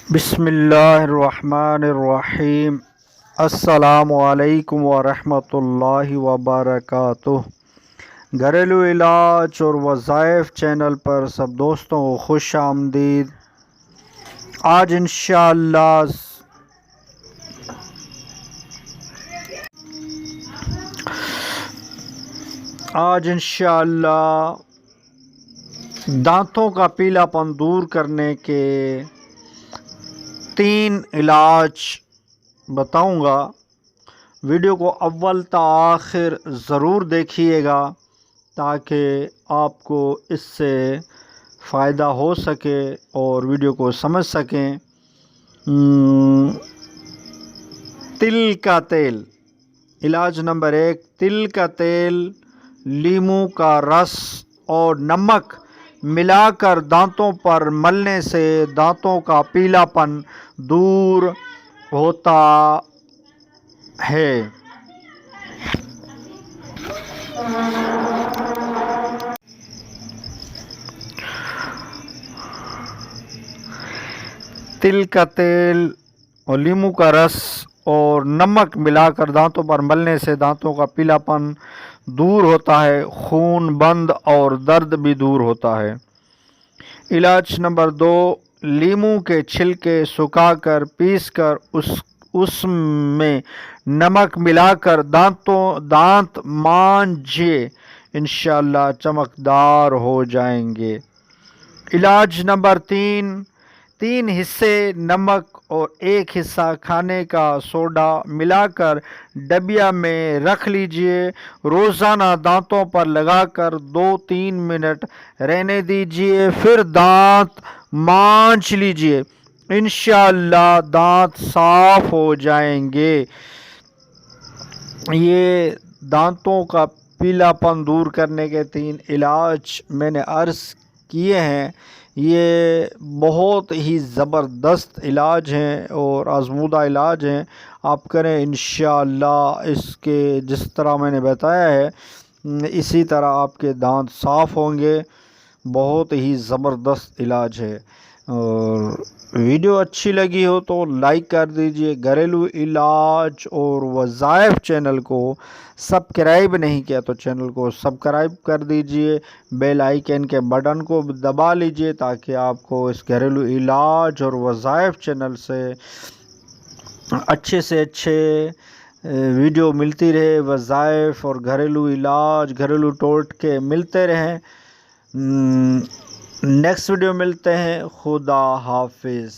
بسم اللہ الرحمن الرحیم۔ السلام علیکم ورحمۃ اللہ وبرکاتہ۔ گھریلو علاج اور وظائف چینل پر سب دوستوں کو خوش آمدید۔ آج انشاءاللہ دانتوں کا پیلا پن دور کرنے کے 3 علاج بتاؤں گا۔ ویڈیو کو اول تا آخر ضرور دیکھیے گا تاکہ آپ کو اس سے فائدہ ہو سکے اور ویڈیو کو سمجھ سکیں۔ تل کا تیل، علاج نمبر 1، تل کا تیل، لیموں کا رس اور نمک ملا کر دانتوں پر ملنے سے دانتوں کا پیلا پن دور ہوتا ہے۔ تل کا تیل اور لیموں کا رس اور نمک ملا کر دانتوں پر ملنے سے دانتوں کا پیلا پن دور ہوتا ہے، خون بند اور درد بھی دور ہوتا ہے۔ علاج نمبر 2، لیموں کے چھلکے سکھا کر پیس کر اس میں نمک ملا کر دانت مانجھے، انشاءاللہ چمکدار ہو جائیں گے۔ علاج نمبر 3 حصے نمک اور 1 حصہ کھانے کا سوڈا ملا کر ڈبیا میں رکھ لیجئے، روزانہ دانتوں پر لگا کر 2-3 منٹ رہنے دیجئے، پھر دانت مانجھ لیجئے، انشاءاللہ دانت صاف ہو جائیں گے۔ یہ دانتوں کا پیلا پن دور کرنے کے 3 علاج میں نے عرض کیے ہیں۔ یہ بہت ہی زبردست علاج ہیں اور آزمودہ علاج ہیں۔ آپ کریں انشاءاللہ، اس کے جس طرح میں نے بتایا ہے اسی طرح آپ کے دانت صاف ہوں گے۔ بہت ہی زبردست علاج ہے۔ اور ویڈیو اچھی لگی ہو تو لائک کر دیجئے۔ گھریلو علاج اور وظائف چینل کو سبسکرائب نہیں کیا تو چینل کو سبسکرائب کر دیجئے، بیل آئیکن کے بٹن کو دبا لیجئے تاکہ آپ کو اس گھریلو علاج اور وظائف چینل سے اچھے ویڈیو ملتی رہے، وظائف اور گھریلو علاج، گھریلو ٹوٹکے ملتے رہیں۔ نیکسٹ ویڈیو ملتے ہیں۔ خدا حافظ۔